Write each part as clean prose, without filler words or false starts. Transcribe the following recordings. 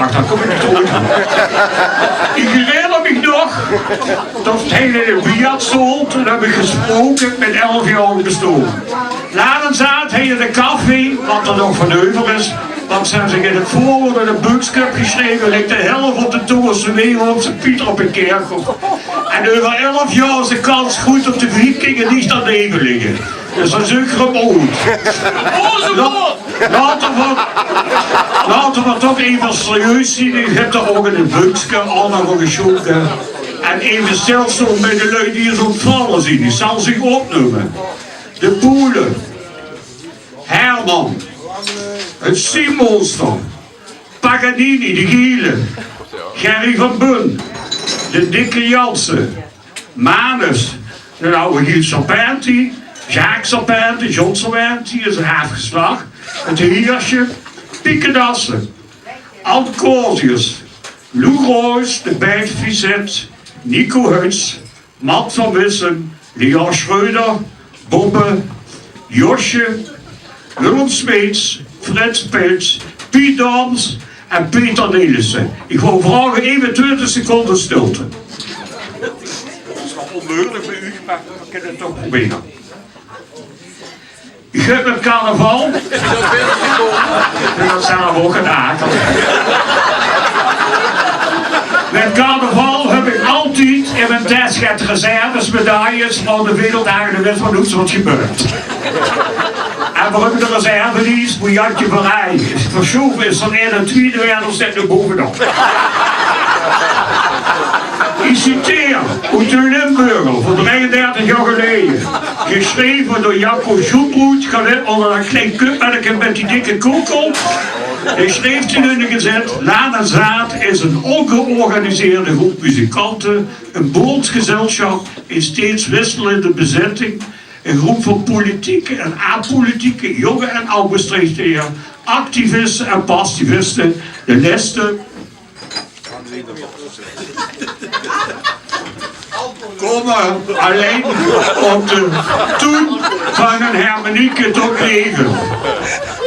dag, dat kom ik niet ooit. Ik herinner me nog dat hij in de biat stond. Toen heb ik gesproken met 11 jaar bestoken. Later zat hij in de café, wat er nog van over is. Want ze hebben zich in het voorwoord in een boekschap geschreven. Ligt de helft op de Toerse wereld op zijn Pieter op een kerkhof. En over 11 jaar is de kans goed op de Vikingen niet aan leven liggen. Dus dat is een gemoed. Laten we toch even serieus zien. Ik heb er ook in een boekje allemaal geschonken. En even stilstaan bij de lui die is ontvallen zien. Die zal zich opnoemen. De Poelen. Herman. Het Simonster. Paganini, de Giele. Gerry van Bun. De Dikke Jansen. Manus. De oude Giel Serpenti. Jacques Serpenti. John Serpenti is een haafgeslag. Het Hiersje. Pieke Dassen. Ant Corsius. Lou Roos. De Bijt Vizet. Nico Huts. Matt van Wissen. Leon Schreuder. Bobbe. Josje. Willem Smeets. Frits Pils. Piet Dans. En Peter Nelissen. Ik wil vragen even 20 seconden stilte. Dat is wel onmogelijk bij u, maar we kunnen het toch proberen. Ik heb met carnaval. Ik heb dat zelf ook gedaan. Met carnaval heb ik altijd in mijn testschet reserves, medailles van de werelddagen de wet van hoe wat gebeurt. En waarom de reservedienst moet Jantje Verheij. Verschoven is van 1 en 2 wereldstijd naar bovenop. Ik citeer uit de Limburger van 33 jaar geleden. Geschreven door Jacco Schoenbroet, onder een klein kupmanneke met die dikke kokel. Hij schreef toen in de gezet: Laan en Zaad is een ongeorganiseerde groep muzikanten, een bondgezelschap in steeds wisselende bezetting. Een groep van politieke en apolitieke, jonge en oude strijdsters, activisten en passivisten, de listen komen alleen op de toen van een Hermanieke tot leven.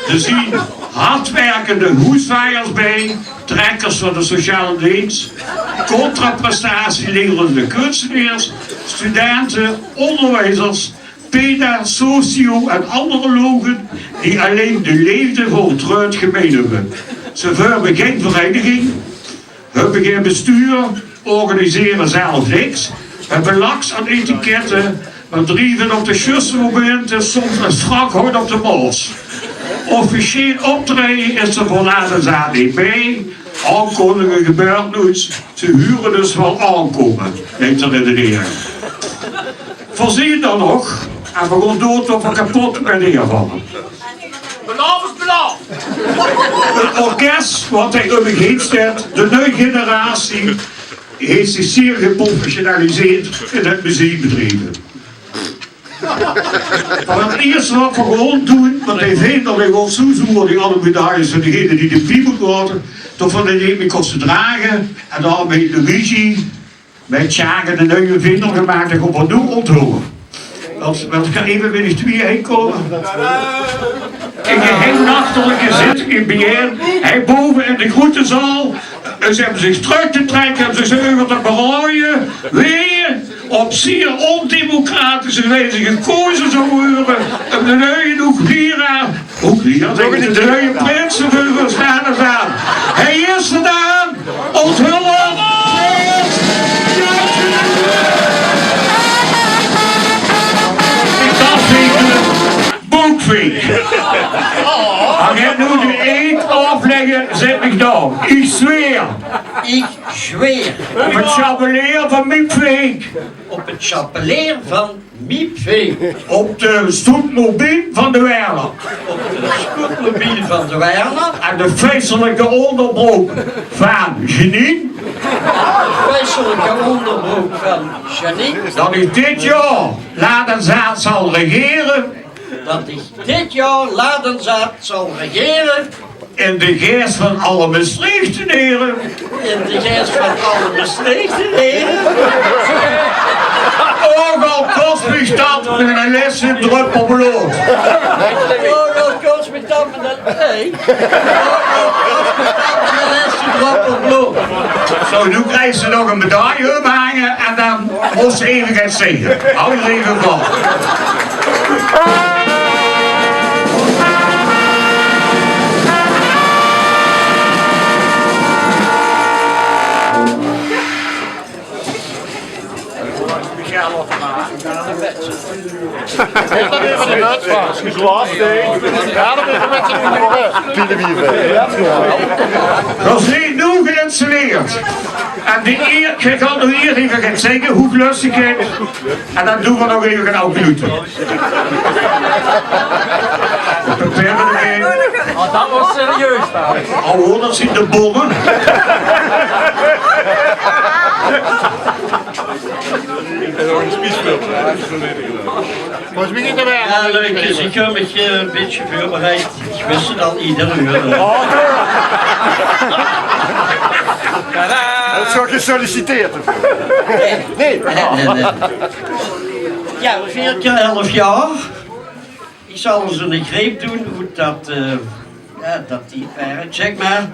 Er zien hardwerkende hoeswaaiers bij, trekkers van de sociale dienst, contraprestatielerende kunstenaars, studenten, onderwijzers, socio en andere logen die alleen de leefde voor het ruit gemeen hebben. Ze hebben geen vereniging, hebben geen bestuur, organiseren zelf niks, hebben laks aan etiketten, maar drieven op de schussmomenten soms een strak hard op de mos. Officieel optreden is er voor Laan en Zaad niet mee. Aankondigen gebeurt niets. Ze huren dus wel aankomen, denkt de redenering. Voorzien dan nog, en we gaan door tot we kapot met neervallen. Belof is belof. Het orkest wat hij om zich heen staat, de nieuwe generatie, heeft zich zeer geprofessionaliseerd in het muziekbedrijf. Maar het eerste wat we gewoon doen, want hij vindt dat hij wel zo zoeken die alle medailles van degene die de pie moet worden, toch van de neem kosten dragen en daarmee de visie met Tjagen de nieuwe vinder gemaakt en op wat doen onthullen. Want ik ga even bij de 2 heen komen. In een heel nachtelijke zitting in BN, hij boven in de groentezaal. Ze hebben zich terug te trekken, hebben zich over te berooien. Weer op zeer ondemocratische wijze gekozen zou worden. Om de nieuwe Oeglira, de nieuwe prinsen voor staan en staan. Hij is gedaan, onthullen. Boekvee. Als je nu de eet afleggen, zet ik dan. Ik zweer. Ik zweer. Op het chapeleer van Miepvee. Op het chapeleer van Miepvee. Op de stoetmobiel van de Werner. Op de scootmobiel van de Werner. En de feestelijke onderbroek van Janine. De feestelijke onderbroek van Janine. Dat is dit jaar Laan en Zaad zal regeren. Dat ik dit jaar Laan en Zaad zal regeren. In de geest van alle Maastrichten heren. In de geest van alle Maastrichten heren. Ook al kost me dat met een les in druppel bloed. Oh, dat kost me dat met een les in druppel Zo, nu krijgt ze nog een medaille ophangen en dan moest ze even gaan zingen. Hou je even vol. Is dat even de uitvaart? Glas, nee. Ja, dat is een beetje Dat is niet nu geïnstalleerd. En je gaat nog eerst even gaan zeggen hoe lustig het is. En dan doen we nog even een oude minuten. Dat was serieus daar. Oh, dat zijn de bommen. Was begint er weer? Ja, leuk is. Ik heb me een beetje voorbereid. Ik wist het al iedere uur. Dat is wel gesolliciteerd. Nee. Ja, 4 keer 11 jaar. Ik zal eens een greep doen hoe dat, dat die werkt. Zeg maar,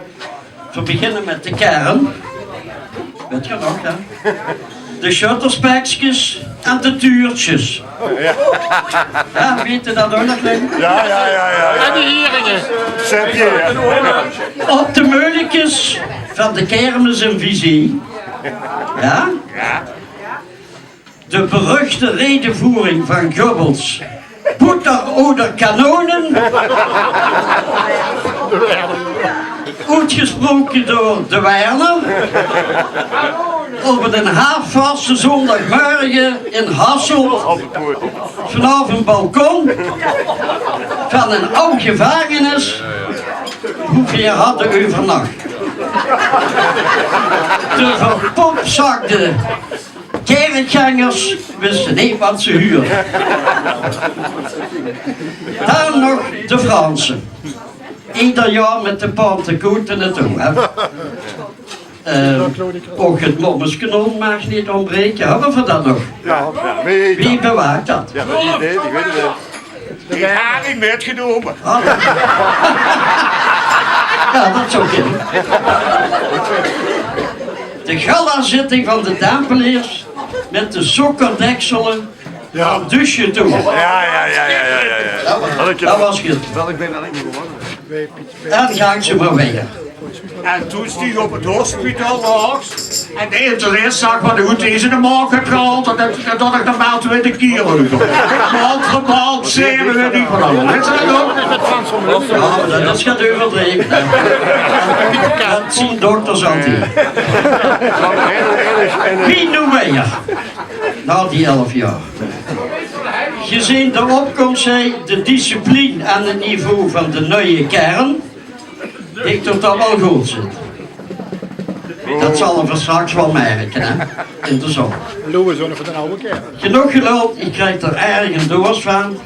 we beginnen met de kern. Weet je nog, hè? De shutterspekjes en de tuurtjes. Ja, weet je dat ook nog? Ja. En die hieringen. Saint-Pierre. Op de meulentjes van de kermis in Visie. Ja? De beruchte redenvoering van Goebbels. Poeter oder kanonen. Uitgesproken door de Werner. Over een halfvaste zondagmorgen in Hasselt. Vanaf een balkon van een oud gevangenis. Hoeveel hadden u vannacht? De verpopzakte kerkgangers wisten niet wat ze huurden. Dan nog de Fransen. Ieder jaar met de Pantecoute naartoe. Ook het Mommeskanon mag niet ontbreken. Hebben we dat nog? Ja, weet Wie bewaakt dat? Ja, ik weet het. Die haring werd genomen. Ja, dat zou kunnen. De gala-zitting van de Dampeliers met de sokkerdekselen van Dusje toe. Ja. Dat was goed. En dan gaan ze maar weg. En toen stieg op het hospitaal langs. En de interesse zag van hoe deze de morgen gehaald. En dat ik normaal 20 kilo. Maand gemaald, 7 weet ik van allemaal. Weet je dat ook? Ja, maar dat gaat overdreven. Dat zien dokters altijd. Wie noemen wij na die 11 jaar? Gezien de opkomst, de discipline en het niveau van de nieuwe kern, ik dat dat wel goed zit. Dat zal we straks wel merken, hè? In de zon. Louis, zo voor de oude kerk. Genoeg geluld, ik krijg er erg een doos van.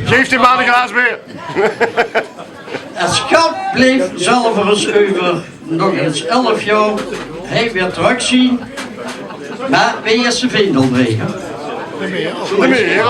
Geef die man een glaas weer. Het schat bleef zelf eens over nog eens 11 jaar. Hij weer terugzien. Maar wij eerst de vindel wegen. De meer.